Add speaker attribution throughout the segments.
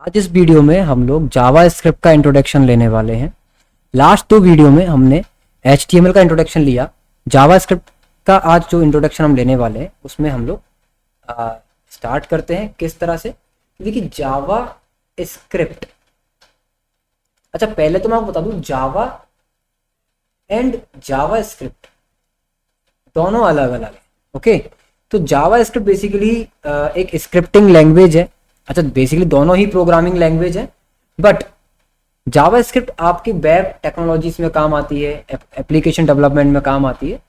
Speaker 1: आज इस वीडियो में हम लोग जावा स्क्रिप्ट का इंट्रोडक्शन लेने वाले हैं। लास्ट दो वीडियो में हमने HTML का इंट्रोडक्शन लिया। जावा स्क्रिप्ट का आज जो इंट्रोडक्शन हम लेने वाले हैं उसमें हम लोग स्टार्ट करते हैं। किस तरह से? देखिए, जावा स्क्रिप्ट, अच्छा पहले तो मैं आपको बता दूं, जावा एंड जावा स्क्रिप्ट दोनों अलग अलग है। ओके, तो जावा स्क्रिप्ट बेसिकली एक स्क्रिप्टिंग लैंग्वेज है। अच्छा, बेसिकली दोनों ही प्रोग्रामिंग लैंग्वेज है, बट जावा स्क्रिप्ट आपकी वेब टेक्नोलॉजीज में काम आती है, एप्लीकेशन डेवलपमेंट में काम आती है।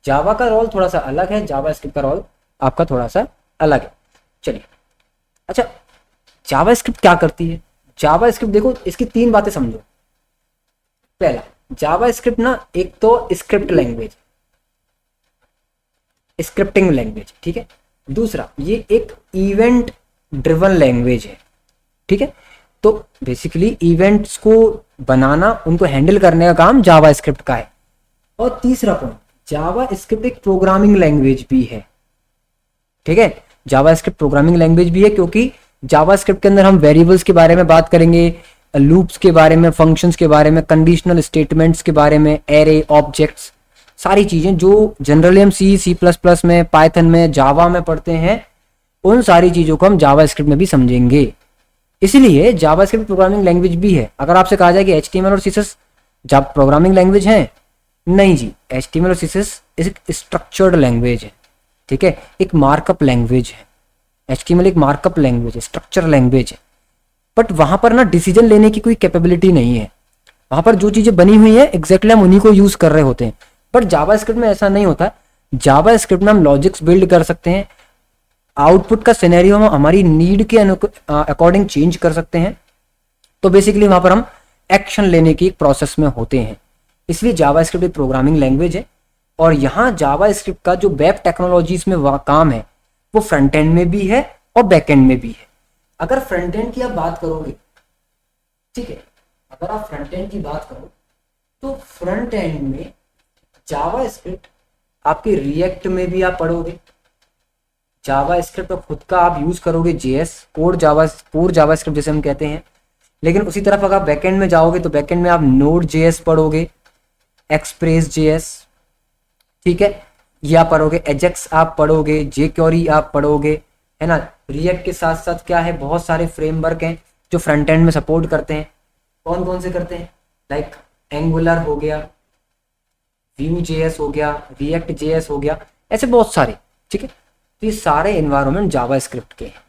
Speaker 1: जावा का रोल थोड़ा सा अलग है, जावा स्क्रिप्ट का रोल आपका थोड़ा सा अलग है। चलिए, अच्छा जावा स्क्रिप्ट क्या करती है? जावा स्क्रिप्ट देखो, इसकी तीन बातें समझो। पहला, जावा स्क्रिप्ट ना एक तो स्क्रिप्ट लैंग्वेज, स्क्रिप्टिंग लैंग्वेज, ठीक है। दूसरा, ये एक इवेंट ड्रिवन लैंग्वेज है, ठीक है। तो बेसिकली इवेंट्स को बनाना, उनको हैंडल करने का काम जावा स्क्रिप्ट का है। और तीसरा पॉइंट, जावा स्क्रिप्ट एक प्रोग्रामिंग लैंग्वेज भी है, ठीक है। जावा स्क्रिप्ट प्रोग्रामिंग लैंग्वेज भी है क्योंकि जावा स्क्रिप्ट के अंदर हम वेरिएबल्स के बारे में बात करेंगे, लूप्स के बारे में, फंक्शंस के बारे में, कंडीशनल स्टेटमेंट्स के बारे में, एरे, ऑब्जेक्ट्स, सारी चीजें जो जनरली हम C++ में, पाइथन में, जावा में पढ़ते हैं, उन सारी चीजों को हम जावा स्क्रिप्ट में भी समझेंगे। इसलिए जावा स्क्रिप्ट प्रोग्रामिंग लैंग्वेज भी है। अगर आपसे कहा जाए कि HTML और CSS जावा प्रोग्रामिंग लैंग्वेज हैं, नहीं जी, HTML और CSS एक स्ट्रक्चर्ड लैंग्वेज है, ठीक है, एक मार्कअप लैंग्वेज है। HTML एक मार्कअप लैंग्वेज है, स्ट्रक्चर लैंग्वेज है, बट वहां पर ना डिसीजन लेने की कोई कैपेबिलिटी नहीं है। वहां पर जो चीजें बनी हुई है एग्जैक्टली हम उन्हीं को यूज कर रहे होते हैं। बट जावा स्क्रिप्ट में ऐसा नहीं होता। जावा स्क्रिप्ट में हम लॉजिक्स बिल्ड कर सकते हैं, आउटपुट का सिनेरियो हम हमारी नीड के अकॉर्डिंग चेंज कर सकते हैं। तो बेसिकली वहां पर हम एक्शन लेने की प्रोसेस में होते हैं। इसलिए जावा स्क्रिप्ट एक प्रोग्रामिंग लैंग्वेज है। और यहाँ जावा स्क्रिप्ट का जो वेब टेक्नोलॉजीज में काम है वो फ्रंट एंड में भी है और बैक एंड में भी है। अगर फ्रंट एंड की आप बात करोगे, ठीक है, अगर आप फ्रंट एंड की बात करो तो फ्रंट एंड में जावा स्क्रिप्ट आपके रिएक्ट में भी आप पढ़ोगे। जावा स्क्रिप्ट तो खुद का आप यूज करोगे, JS कोर जावा स्क्रिप्ट जैसे हम कहते हैं। लेकिन उसी तरफ अगर बैकएंड में जाओगे तो बैकएंड में आप Node.js पढ़ोगे, Express.js, ठीक है, या पढ़ोगे Ajax, आप पढ़ोगे jQuery, आप पढ़ोगे, है ना। रिएक्ट के साथ साथ क्या है, बहुत सारे फ्रेमवर्क हैं जो फ्रंट एंड में सपोर्ट करते हैं। कौन कौन से करते हैं? लाइक Angular हो गया, Vue.js हो गया, React.js हो गया, ऐसे बहुत सारे, ठीक है। तो ये सारे एनवायरनमेंट जावा स्क्रिप्ट के हैं।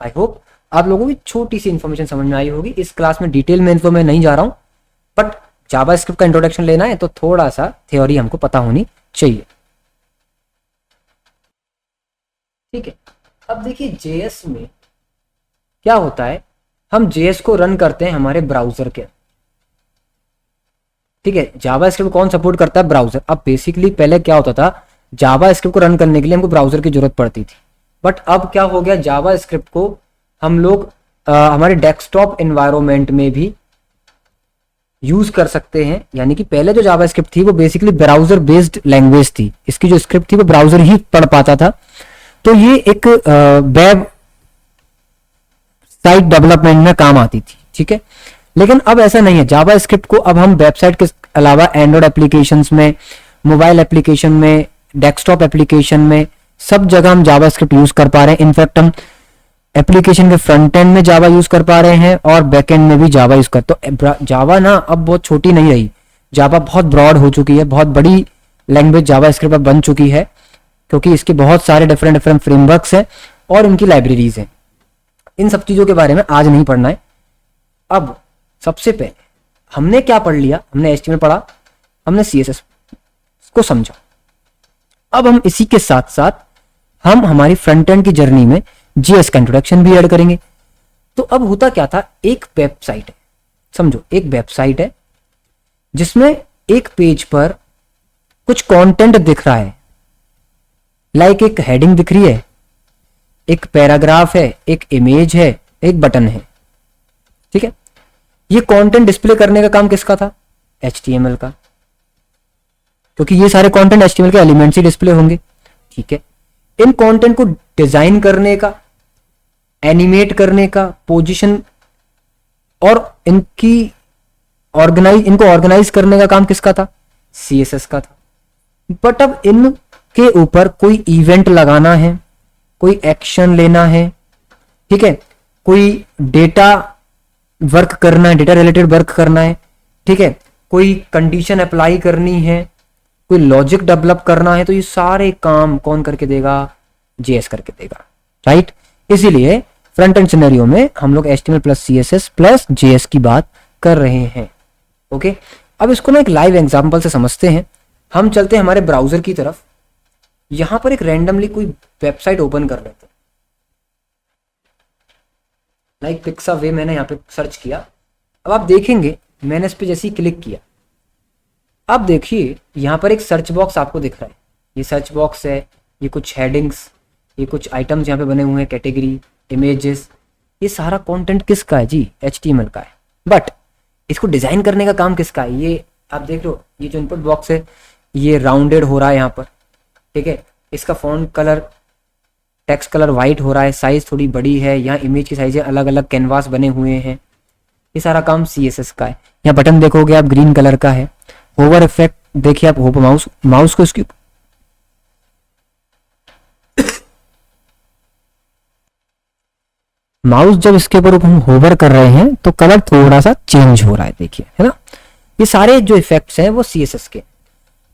Speaker 1: आई होप आप लोगों की छोटी सी इन्फॉर्मेशन समझ में आई होगी। इस क्लास में डिटेल में इन्फो में नहीं जा रहा हूँ, बट जावा स्क्रिप्ट का इंट्रोडक्शन लेना है तो थोड़ा सा थ्योरी हमको पता होनी चाहिए, ठीक है। अब देखिए, JS में क्या होता है, हम JS को रन करते हैं हमारे ब्राउजर के, ठीक है। जावा स्क्रिप्ट कौन सपोर्ट करता है? ब्राउजर। अब बेसिकली पहले क्या होता था, जावा स्क्रिप्ट को रन करने के लिए हमको ब्राउजर की जरूरत पड़ती थी, बट अब क्या हो गया, जावा स्क्रिप्ट को हम लोग हमारे डेस्कटॉप एनवायरनमेंट में भी यूज कर सकते हैं। यानी कि पहले जो जावा स्क्रिप्ट थी वो बेसिकली ब्राउजर बेस्ड लैंग्वेज थी, इसकी जो स्क्रिप्ट थी वो ब्राउजर ही पढ़ पाता था। तो ये एक वेब साइट डेवलपमेंट में काम आती थी, ठीक है। लेकिन अब ऐसा नहीं है। जावा स्क्रिप्ट को अब हम वेबसाइट के अलावा एंड्रॉइड एप्लीकेशंस में, मोबाइल एप्लीकेशन में, डेस्कटॉप एप्लीकेशन में, सब जगह हम जावा स्क्रिप्ट यूज कर पा रहे हैं। इनफैक्ट हम एप्लीकेशन के फ्रंट एंड में जावा यूज कर पा रहे हैं और बैक एंड में भी जावा यूज कर। तो जावा ना अब बहुत छोटी नहीं रही, जावा बहुत ब्रॉड हो चुकी है, बहुत बड़ी लैंग्वेज जावा स्क्रिप्ट अब बन चुकी है, क्योंकि इसके बहुत सारे डिफरेंट फ्रेमवर्क्स हैं और इनकी लाइब्रेरीज हैं। इन सब चीजों के बारे में आज नहीं पढ़ना है। अब सबसे पहले हमने क्या पढ़ लिया, हमने HTML पढ़ा, हमने CSS को समझा। अब हम इसी के साथ साथ हम हमारी फ्रंट एंड की जर्नी में JS का इंट्रोडक्शन भी ऐड करेंगे। तो अब होता क्या था, एक वेबसाइट है, समझो एक वेबसाइट है जिसमें एक पेज पर कुछ कंटेंट दिख रहा है, लाइक एक हेडिंग दिख रही है, एक पैराग्राफ है, एक इमेज है, एक बटन है, ठीक है। ये कंटेंट डिस्प्ले करने का काम किसका था? HTML का, क्योंकि ये सारे कंटेंट HTML के एलिमेंट्स ही डिस्प्ले होंगे, ठीक है। इन कंटेंट को डिजाइन करने का, एनिमेट करने का, पोजीशन और इनको ऑर्गेनाइज करने का काम किसका था? CSS का था। बट अब इनके ऊपर कोई इवेंट लगाना है, कोई एक्शन लेना है, ठीक है, कोई डेटा वर्क करना है, डेटा रिलेटेड वर्क करना है, ठीक है, कोई कंडीशन अप्लाई करनी है, कोई लॉजिक डेवलप करना है, तो ये सारे काम कौन करके देगा? JS करके देगा, राइट। इसीलिए फ्रंट एंड सिनेरियो में हम लोग HTML plus CSS plus JS की बात कर रहे हैं। ओके, अब इसको ना एक लाइव एग्जांपल से समझते हैं। हम चलते हैं हमारे ब्राउजर की तरफ। यहां पर एक रैंडमली कोई वेबसाइट ओपन कर लेते हैं, लाइक पिक्सावे मैंने यहाँ पे सर्च किया। अब आप देखेंगे मैंने इस पे जैसे ही क्लिक किया, अब देखिए यहाँ पर एक सर्च बॉक्स आपको दिख रहा है। ये सर्च बॉक्स है, ये कुछ हेडिंग्स, ये कुछ आइटम्स यहाँ पे बने हुए हैं, कैटेगरी, इमेजेस, ये सारा कंटेंट किसका है जी? HTML का है। बट इसको डिजाइन करने का काम किसका है? ये आप देख लो, ये जो इनपुट बॉक्स है ये राउंडेड हो रहा है यहाँ पर, ठीक है, इसका font colour, text colour white हो रहा है, साइज थोड़ी बड़ी है, यहाँ इमेज की साइज है, अलग अलग कैनवास बने हुए हैं, ये सारा काम CSS का है। यहाँ बटन देखोगे आप ग्रीन कलर का है। होवर इफेक्ट देखिए आप, माउस को इसकी माउस जब इसके ऊपर हम होवर कर रहे हैं तो कलर थोड़ा सा चेंज हो रहा है, देखिए, है ना। ये सारे जो इफेक्ट्स हैं वो CSS के।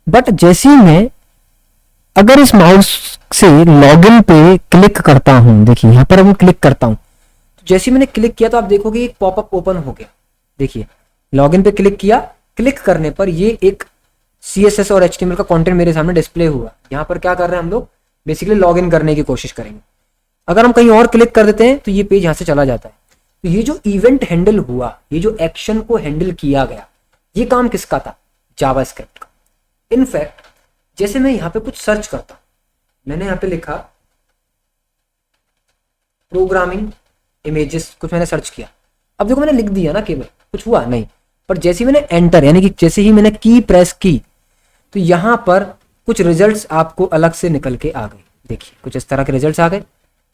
Speaker 1: बट जैसे ही मैं अगर इस माउस से लॉगिन पे क्लिक करता हूं, देखिए यहां पर मैं क्लिक करता हूं, तो जैसे ही मैंने क्लिक किया तो आप देखोगे एक पॉपअप ओपन हो गया। देखिए लॉगिन पे क्लिक किया, क्लिक करने पर ये एक CSS और HTML का कंटेंट मेरे सामने डिस्प्ले हुआ। यहाँ पर क्या कर रहे हैं हम लोग? बेसिकली लॉगिन करने की कोशिश करेंगे। अगर हम कहीं और क्लिक कर देते हैं तो ये पेज यहाँ से चला जाता है। तो ये जो इवेंट हैंडल हुआ, ये जो एक्शन को हैंडल किया गया, ये काम किसका था? जावास्क्रिप्ट का। इनफैक्ट जैसे मैं यहाँ पे कुछ सर्च करता हूं, मैंने यहाँ पे लिखा प्रोग्रामिंग इमेजेस, कुछ मैंने सर्च किया। अब देखो मैंने लिख दिया ना, केवल कुछ हुआ नहीं, पर जैसे ही मैंने एंटर यानी कि जैसे ही मैंने की प्रेस की तो यहां पर कुछ रिजल्ट्स आपको अलग से निकल के आ गए। देखिए कुछ इस तरह के रिजल्ट्स आ गए,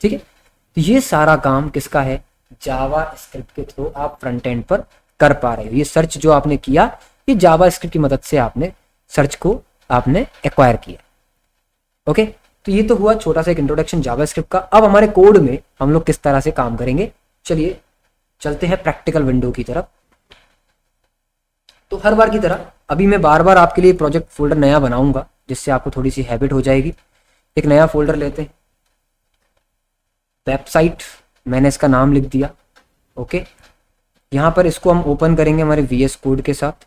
Speaker 1: ठीक है। तो ये सारा काम किसका है? जावास्क्रिप्ट के थ्रू आप फ्रंट एंड पर कर पा रहे हो। ये सर्च जो आपने किया, ये जावास्क्रिप्ट की मदद से आपने सर्च को आपने एक्वायर किया। ओके, तो ये तो हुआ छोटा सा एक इंट्रोडक्शन जावास्क्रिप्ट का। अब हमारे कोड में हम लोग किस तरह से काम करेंगे, चलिए चलते हैं प्रैक्टिकल विंडो की तरफ। तो हर बार की तरह अभी मैं बार बार आपके लिए प्रोजेक्ट फोल्डर नया बनाऊंगा, जिससे आपको थोड़ी सी हैबिट हो जाएगी। एक नया फोल्डर लेते हैं, वेबसाइट, मैंने इसका नाम लिख दिया। ओके, यहां पर इसको हम ओपन करेंगे हमारे VS कोड के साथ।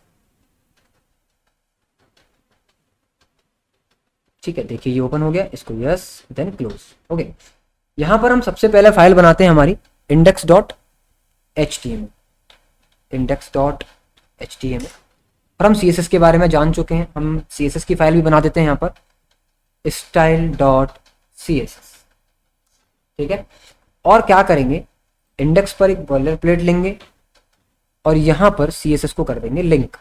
Speaker 1: ठीक है, देखिए ये ओपन हो गया, इसको यस देन क्लोज। ओके, यहां पर हम सबसे पहले फाइल बनाते हैं हमारी index.html, index.html। और हम CSS के बारे में जान चुके हैं, हम CSS की फाइल भी बना देते हैं यहाँ पर style.css। ठीक है, और क्या करेंगे, इंडेक्स पर एक बॉयलर प्लेट लेंगे और यहां पर CSS को कर देंगे लिंक।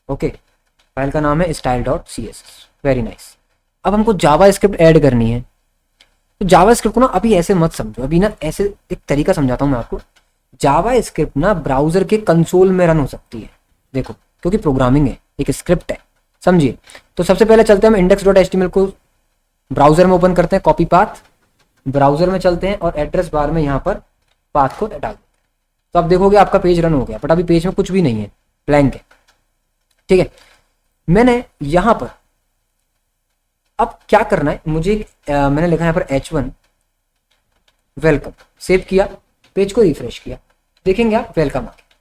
Speaker 1: ओके, फाइल का नाम है style.css। Very nice. अब हमको जावास्क्रिप्ट ऐड करनी है। तो जावास्क्रिप्ट को ना अभी ऐसे मत समझो, अभी ना ऐसे एक तरीका समझाता हूं मैं आपको। जावास्क्रिप्ट ना ब्राउजर के कंसोल में रन हो सकती है, देखो, क्योंकि प्रोग्रामिंग है, एक स्क्रिप्ट है, समझिए। तो सबसे पहले चलते हैं हम index.html को ब्राउजर में ओपन करते हैं, कॉपी पाथ, ब्राउजर में चलते हैं और एड्रेस बार में यहाँ पर पाथ को डाल। तो आप देखोगे आपका पेज रन हो गया, बट अभी पेज में कुछ भी नहीं है, ब्लैंक है। ठीक है, मैंने यहां पर अब क्या करना है मुझे, मैंने लिखा यहाँ पर H1 वेलकम, सेव किया, पेज को रिफ्रेश किया, देखेंगे आप वेलकम आ गया।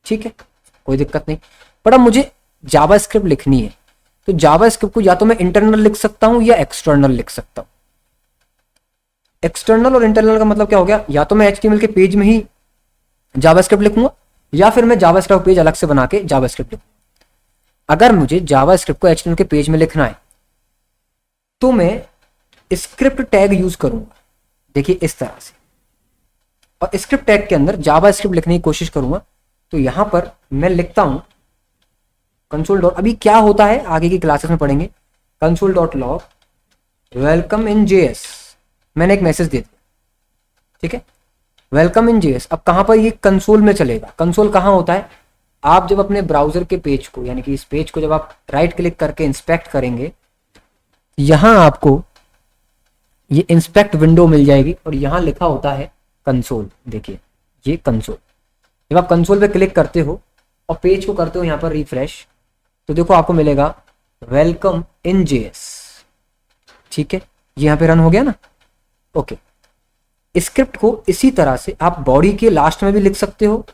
Speaker 1: ठीक है, कोई दिक्कत नहीं। बट अब मुझे जावास्क्रिप्ट लिखनी है, तो जावास्क्रिप्ट को या तो मैं इंटरनल लिख सकता हूं या एक्सटर्नल लिख सकता हूं। एक्सटर्नल और इंटरनल का मतलब क्या हो गया, या तो मैं HTML के पेज में ही जावास्क्रिप्ट लिखूंगा या फिर मैं जावास्क्रिप्ट पेज अलग से बना के जावास्क्रिप्ट लिखूंगा। अगर मुझे जावास्क्रिप्ट को HTML के पेज में लिखना है तो मैं स्क्रिप्ट टैग यूज करूंगा, देखिए इस तरह से, और स्क्रिप्ट टैग के अंदर जावास्क्रिप्ट लिखने की कोशिश करूंगा। तो यहां पर मैं लिखता हूं कंसोल डॉट, अभी क्या होता है आगे की क्लासेस में पढ़ेंगे, console.log वेलकम इन JS। मैंने एक मैसेज दे दिया, ठीक है। Welcome in JS. अब कहाँ पर ये कंसोल में चलेगा, कंसोल कहाँ होता है, आप जब अपने ब्राउजर के पेज को यानी कि इस पेज को जब आप राइट क्लिक करके इंस्पेक्ट करेंगे, यहां आपको ये इंस्पेक्ट विंडो मिल जाएगी और यहां लिखा होता है कंसोल। देखिए ये कंसोल, जब आप कंसोल पे क्लिक करते हो और पेज को करते हो यहां पर रिफ्रेश, तो देखो आपको मिलेगा वेलकम इन जेएस। ठीक है, ये यहां पे रन हो गया ना। ओके, स्क्रिप्ट को इसी तरह से आप बॉडी के लास्ट में भी लिख सकते हो,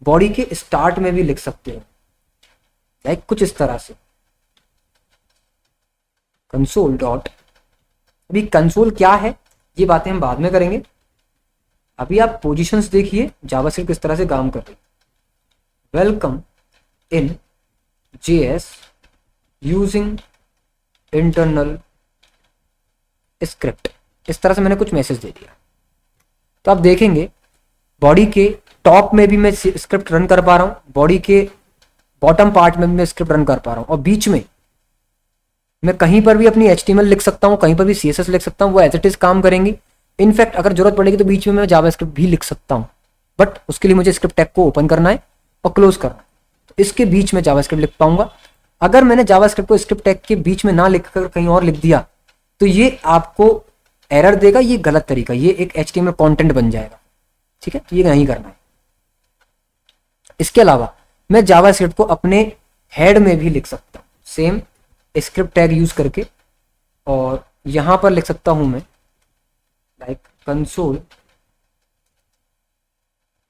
Speaker 1: बॉडी के स्टार्ट में भी लिख सकते हो, लाइक कुछ इस तरह से कंसोल डॉट। अभी कंसोल क्या है ये बातें हम बाद में करेंगे, अभी आप पोजीशंस देखिए जावास्क्रिप्ट किस तरह से काम कर रही है। Welcome in JS using internal script, इस तरह से मैंने कुछ मैसेज दे दिया। तो आप देखेंगे बॉडी के टॉप में भी मैं स्क्रिप्ट रन कर पा रहा हूं, बॉडी के बॉटम पार्ट में भी मैं स्क्रिप्ट रन कर पा रहा हूं, और बीच में मैं कहीं पर भी अपनी HTML लिख सकता हूं, कहीं पर भी CSS लिख सकता हूं, वो एज इट इज काम करेंगी। इनफैक्ट अगर जरूरत पड़ेगी तो बीच में मैं जावास्क्रिप्ट भी लिख सकता हूं, बट उसके लिए मुझे स्क्रिप्ट टैग को ओपन करना है और क्लोज करना है, तो इसके बीच में जावास्क्रिप्ट लिख पाऊंगा। अगर मैंने जावास्क्रिप्ट को स्क्रिप्ट टैग के बीच में ना लिखकर कहीं और लिख दिया तो ये आपको एरर देगा, ये गलत तरीका, ये एक HTML कंटेंट बन जाएगा। ठीक है, ये नहीं करना है। इसके अलावा मैं जावास्क्रिप्ट को अपने हेड में भी लिख सकता हूं, सेम स्क्रिप्ट टैग यूज करके, और यहां पर लिख सकता हूं मैं लाइक कंसोल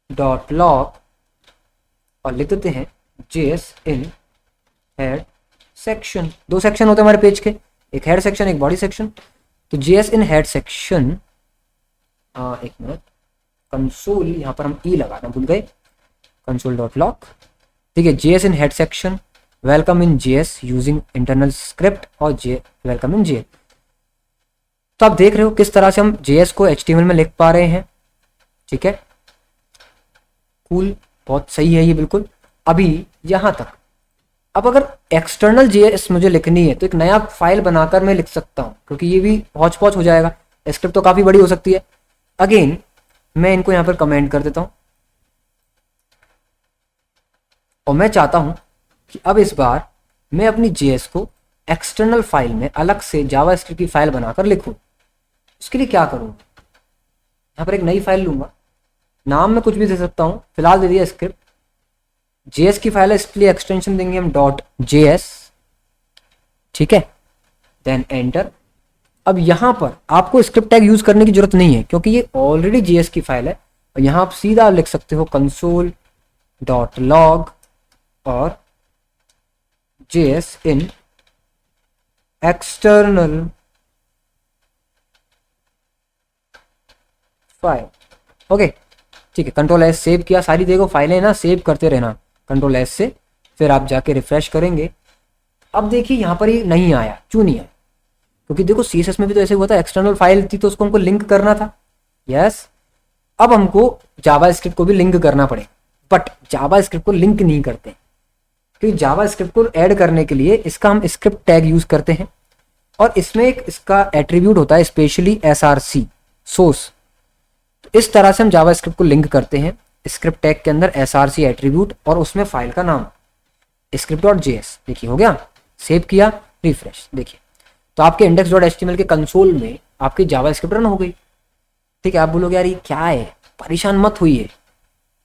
Speaker 1: डॉट लॉग, और लिख देते हैं जेएस इन हेड सेक्शन। दो सेक्शन होते हैं हमारे पेज के, एक हेड सेक्शन एक बॉडी सेक्शन। तो जेएस इन हेड सेक्शन, एक मिनट, कंसोल यहां पर हम लगाना भूल गए, कंसोल डॉट लॉग। ठीक है, JS in head section welcome in JS using internal script और वेलकम इन जेएस। तो आप देख रहे हो किस तरह से हम जेएस को HTML में लिख पा रहे हैं। ठीक है, कूल, बहुत सही है ये बिल्कुल। अभी यहां तक, अब अगर एक्सटर्नल जेएस मुझे लिखनी है तो एक नया फाइल बनाकर मैं लिख सकता हूं, क्योंकि ये भी हौच पौच हो जाएगा, स्क्रिप्ट तो काफी बड़ी हो सकती है। अगेन मैं इनको यहां पर कमेंट कर देता हूं और मैं चाहता हूं कि अब इस बार मैं अपनी जेएस को एक्सटर्नल फाइल में अलग से जावास्क्रिप्ट की फाइल बनाकर लिखूं। उसके लिए क्या करूं, यहां पर एक नई फाइल लूंगा, नाम में कुछ भी दे सकता हूं, फिलहाल दे दिया स्क्रिप्ट। जेएस की फाइल है इसलिए एक्सटेंशन देंगे हम डॉट जेएस। ठीक है, देन एंटर। अब यहां पर आपको स्क्रिप्ट टैग यूज करने की जरूरत नहीं है क्योंकि ये ऑलरेडी जेएस की फाइल है, और यहां आप सीधा लिख सकते हो कंसोल डॉट लॉग और जेएस इन एक्सटर्नल फाइल। ओके, ठीक है, कंट्रोल एस सेव किया, सारी देखो फाइलें ना सेव करते रहना कंट्रोल एस से, फिर आप जाके रिफ्रेश करेंगे। अब देखिए यहां पर ये नहीं आया, क्यों नहीं आया, क्योंकि देखो CSS में भी तो ऐसे हुआ था, एक्सटर्नल फाइल थी तो उसको हमको लिंक करना था। यस, अब हमको जावास्क्रिप्ट को भी लिंक करना पड़ेगा, बट जावास्क्रिप्ट को लिंक नहीं करते क्योंकि जावास्क्रिप्ट को ऐड करने के लिए इसका हम स्क्रिप्ट टैग यूज करते हैं, और इसमें एक इसका एट्रीब्यूट होता है स्पेशली SRC सोर्स। तो इस तरह से हम जावास्क्रिप्ट को लिंक करते हैं स्क्रिप्ट टैग के अंदर SRC एट्रीब्यूट, और उसमें फाइल का नाम script.js। देखिए हो गया, सेव किया, रिफ्रेश, देखिए तो आपके index.html के कंसोल में आपकी जावास्क्रिप्ट रन हो गई। ठीक है, आप बोलोगे यार ये क्या है, परेशान मत होइए,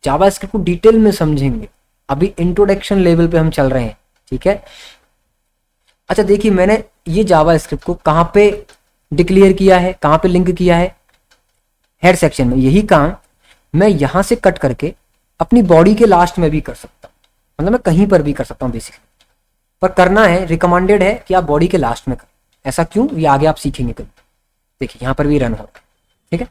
Speaker 1: जावास्क्रिप्ट को डिटेल में समझेंगे, अभी इंट्रोडक्शन लेवल पे हम चल रहे हैं। ठीक है, अच्छा देखिए मैंने ये जावास्क्रिप्ट को कहाँ पे डिक्लेयर किया है, कहाँ पे लिंक किया है, हेड सेक्शन में। यही काम मैं यहां से कट करके अपनी बॉडी के लास्ट में भी कर सकता हूं, मतलब मैं कहीं पर भी कर सकता हूं बेसिकली, पर करना है, रिकमेंडेड है कि आप बॉडी के लास्ट में करें। ऐसा क्यों, ये आगे आप सीखेंगे कभी। देखिए यहां पर भी रन हो रहा है। ठीक है,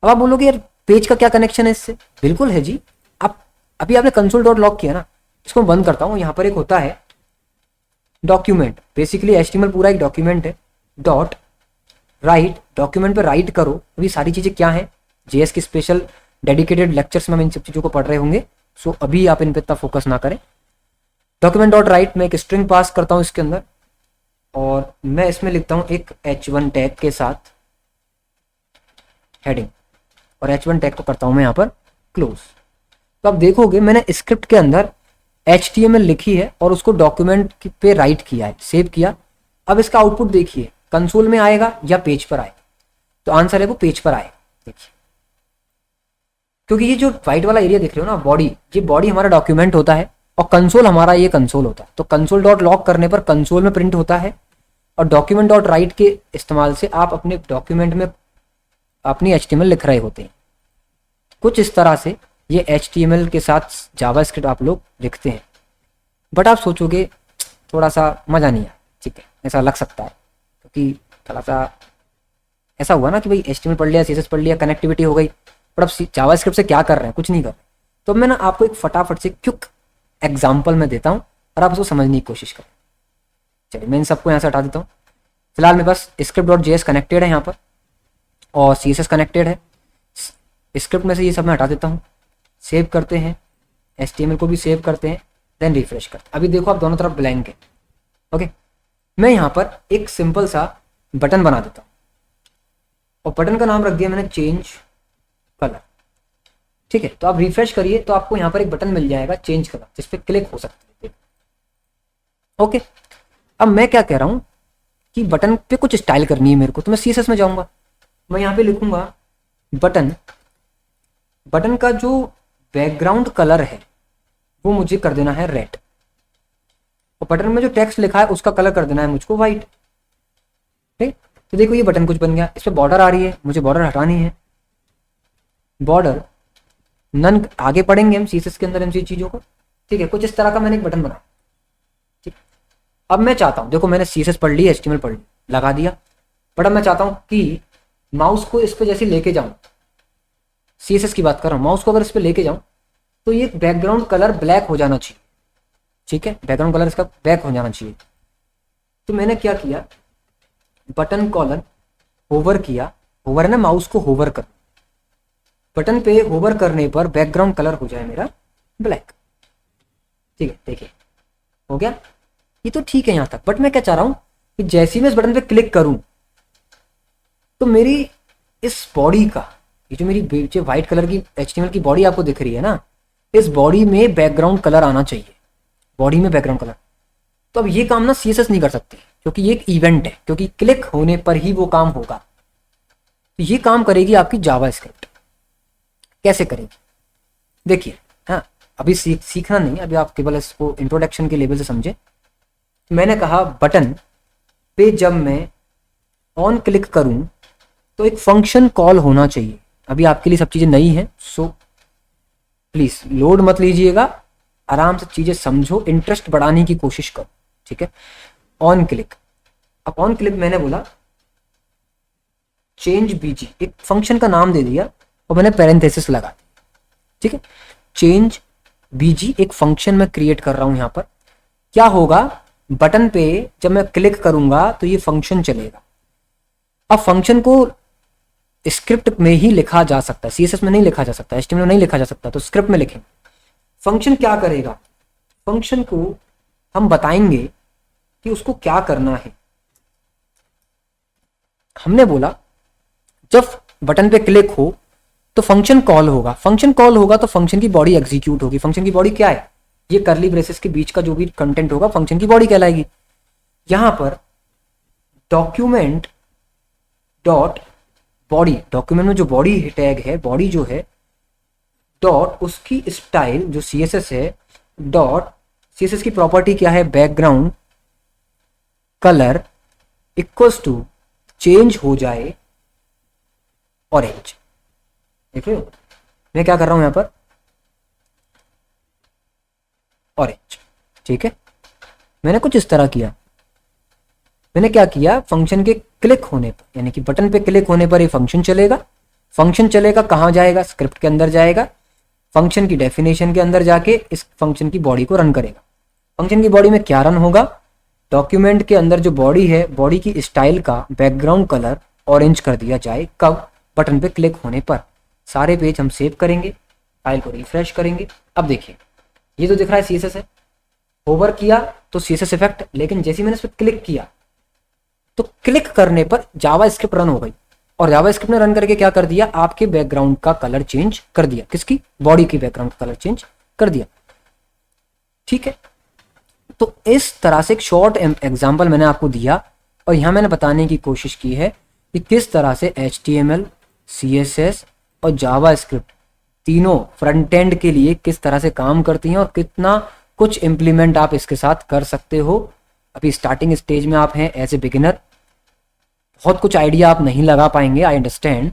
Speaker 1: अब आप बोलोगे यार पेज का क्या कनेक्शन है इससे, बिल्कुल है जी। आप अभी आपने कंसोल डॉट लॉग किया ना, इसको मैं बंद करता हूं। यहां पर एक होता है डॉक्यूमेंट, बेसिकली HTML पूरा एक डॉक्यूमेंट है, डॉट राइट, डॉक्यूमेंट पे राइट करो। अभी सारी चीजें क्या है, जेएस की स्पेशल डेडिकेटेड लेक्चर्स में हम इन सब चीजों को पढ़ रहे होंगे, सो अभी आप इन पे इतना फोकस ना करें। डॉक्यूमेंट डॉट राइट में एक स्ट्रिंग पास करता हूं इसके अंदर, और मैं इसमें लिखता हूं एक H1 टैग के साथ हेडिंग। और H1 टैग को करता हूँ मैं यहाँ पर क्लोज। तो आप देखोगे मैंने स्क्रिप्ट के अंदर HTML लिखी है और उसको डॉक्यूमेंट पे राइट किया है, सेव किया। अब इसका आउटपुट देखिए, कंसोल में आएगा या पेज पर आएगा? तो आंसर है वो पेज पर आएगा। देखिए, क्योंकि ये जो व्हाइट वाला एरिया देख रहे हो ना, बॉडी, ये बॉडी हमारा डॉक्यूमेंट होता है और कंसोल हमारा ये कंसोल होता है। तो कंसोल डॉट लॉग करने पर कंसोल में प्रिंट होता है और डॉक्यूमेंट डॉट राइट के इस्तेमाल से आप अपने डॉक्यूमेंट में अपनी HTML लिख रहे होते हैं। कुछ इस तरह से ये HTML के साथ जावास्क्रिप्ट आप लोग लिखते हैं। बट आप सोचोगे थोड़ा सा मज़ा नहीं आया, ठीक है, ऐसा लग सकता है, क्योंकि थोड़ा सा ऐसा हुआ ना कि भाई HTML पढ़ लिया, CSS पढ़ लिया, कनेक्टिविटी हो गई, पर अब जावास्क्रिप्ट से क्या कर रहे हैं? कुछ नहीं कर रहे। तो मैं ना आपको एक फटाफट से क्विक एग्जाम्पल में देता हूँ और आप उसको समझने की कोशिश करें। चलिए मैं इन सबको यहाँ से हटा देता हूँ। फिलहाल मेरे पास script.js कनेक्टेड है यहाँ पर और CSS कनेक्टेड है। स्क्रिप्ट में से ये सब मैं हटा देता हूँ, सेव करते हैं, HTML को भी सेव करते हैं, देन रिफ्रेश करते हैं। अभी देखो आप दोनों तरफ ब्लैंक है। ओके, मैं यहाँ पर एक सिंपल सा बटन बना देता हूँ और बटन का नाम रख दिया मैंने चेंज कलर। ठीक है, तो आप रिफ्रेश करिए तो आपको यहाँ पर एक बटन मिल जाएगा चेंज कलर, जिस पर क्लिक हो सकता है। ओके, अब मैं क्या कह रहा हूँ कि बटन पे कुछ स्टाइल करनी है मेरे को, तो मैं CSS में जाऊँगा, मैं यहाँ पे लिखूँगा बटन। बटन का जो बैकग्राउंड कलर है वो मुझे कर देना है रेड और बटन में जो टेक्स्ट लिखा है उसका कलर कर देना है मुझको वाइट। ठीक, तो देखो ये बटन कुछ बन गया। इस पर बॉर्डर आ रही है, मुझे बॉर्डर हटानी है। बॉर्डर नन आगे पढ़ेंगे हम CSS के अंदर इन चीज़ों को। ठीक है, कुछ इस तरह का मैंने एक बटन बनाया। ठीक, अब मैं चाहता हूँ, देखो मैंने CSS पढ़ ली, HTML पढ़ ली, लगा दिया, बट अब मैं चाहता हूँ कि माउस को इस पर जैसे लेके जाऊँ, CSS की बात कर रहा हूँ, माउस को अगर इस पर लेके जाऊँ तो ये बैकग्राउंड कलर ब्लैक हो जाना चाहिए। ठीक है, बैकग्राउंड कलर इसका ब्लैक हो जाना चाहिए। तो मैंने क्या किया, बटन कॉलर होवर किया, होवर है ना, माउस को होवर कर, बटन पे होवर करने पर बैकग्राउंड कलर हो जाए मेरा ब्लैक। ठीक है, देखिए हो गया, ये तो ठीक है यहाँ तक। बट मैं क्या चाह रहा हूँ कि जैसे ही मैं इस बटन पे क्लिक करूँ तो मेरी इस बॉडी का, ये जो मेरी जो व्हाइट कलर की HTML की बॉडी आपको दिख रही है ना, इस बॉडी में बैकग्राउंड कलर आना चाहिए, बॉडी में बैकग्राउंड कलर। तो अब ये काम ना CSS नहीं कर सकती, क्योंकि ये एक इवेंट है, क्योंकि क्लिक होने पर ही वो काम होगा। तो ये काम करेगी आपकी जावास्क्रिप्ट। कैसे करेगी देखिए, हाँ अभी सीखना नहीं, अभी आप केवल इसको इंट्रोडक्शन के लेवल से समझे। मैंने कहा बटन पे जब मैं ऑन क्लिक करूं तो एक फंक्शन कॉल होना चाहिए। अभी आपके लिए सब चीज़ें नई हैं, सो प्लीज़ लोड मत लीजिएगा, आराम से चीज़ें समझो, इंटरेस्ट बढ़ाने की कोशिश करो। ठीक है, ऑन क्लिक। अब ऑन क्लिक मैंने बोला चेंज BG, एक फंक्शन का नाम दे दिया और मैंने पैरेंथेसिस लगा दिया। ठीक है, चेंज BG एक फंक्शन में क्रिएट कर रहा हूं। यहाँ पर क्या होगा, बटन पे जब मैं क्लिक करूंगा तो ये फंक्शन चलेगा। अब फंक्शन को स्क्रिप्ट में ही लिखा जा सकता है, CSS में नहीं लिखा जा सकता, HTML में नहीं लिखा जा सकता, तो स्क्रिप्ट में लिखेंगे। फंक्शन क्या करेगा, फंक्शन को हम बताएंगे कि उसको क्या करना है। हमने बोला जब बटन पे क्लिक हो तो फंक्शन कॉल होगा, फंक्शन कॉल होगा तो फंक्शन की बॉडी एग्जीक्यूट होगी। फंक्शन की बॉडी क्या है, ये कर्ली ब्रेसेस के बीच का जो भी कंटेंट होगा फंक्शन की बॉडी कहलाएगी। यहां पर डॉक्यूमेंट डॉट बॉडी, डॉक्यूमेंट में जो बॉडी टैग है, बॉडी जो है, डॉट उसकी स्टाइल जो CSS है, डॉट CSS की प्रॉपर्टी क्या है, background colour equals to change हो जाए ऑरेंज। देख रहे हो मैं क्या कर रहा हूं यहां पर, ऑरेंज। ठीक है, मैंने कुछ इस तरह किया। मैंने क्या किया, फंक्शन के क्लिक होने पर, यानी कि बटन पे क्लिक होने पर ये फंक्शन चलेगा। फंक्शन चलेगा कहाँ जाएगा, स्क्रिप्ट के अंदर जाएगा, फंक्शन की डेफिनेशन के अंदर जाके इस फंक्शन की बॉडी को रन करेगा। फंक्शन की बॉडी में क्या रन होगा, डॉक्यूमेंट के अंदर जो बॉडी है, बॉडी की स्टाइल का बैकग्राउंड कलर ऑरेंज कर दिया जाए। कब, बटन पे क्लिक होने पर। सारे पेज हम सेव करेंगे, फाइल को रिफ्रेश करेंगे। अब देखिए ये तो दिख रहा है CSS है, होवर किया तो CSS इफेक्ट, लेकिन जैसे मैंने इस पर क्लिक किया तो क्लिक करने पर जावास्क्रिप्ट रन हो गई। और जावास्क्रिप्ट ने रन करके क्या कर दिया, आपके बैकग्राउंड का कलर चेंज कर दिया, किसकी, बॉडी की बैकग्राउंड का कलर चेंज कर दिया। ठीक है, तो इस तरह से एक शॉर्ट एग्जांपल मैंने आपको दिया और यहाँ मैंने बताने की कोशिश की है कि किस तरह से HTML, CSS और जावास्क्रिप्ट तीनों फ्रंट एंड के लिए किस तरह से काम करती हैं और कितना कुछ इम्प्लीमेंट आप इसके साथ कर सकते हो। अभी स्टार्टिंग स्टेज में आप हैं एज ए बिगिनर, बहुत कुछ आइडिया आप नहीं लगा पाएंगे, आई अंडरस्टैंड,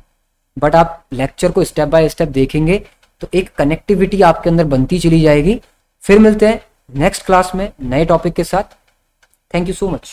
Speaker 1: बट आप लेक्चर को स्टेप बाय स्टेप देखेंगे तो एक कनेक्टिविटी आपके अंदर बनती चली जाएगी। फिर मिलते हैं नेक्स्ट क्लास में नए टॉपिक के साथ। Thank you so much.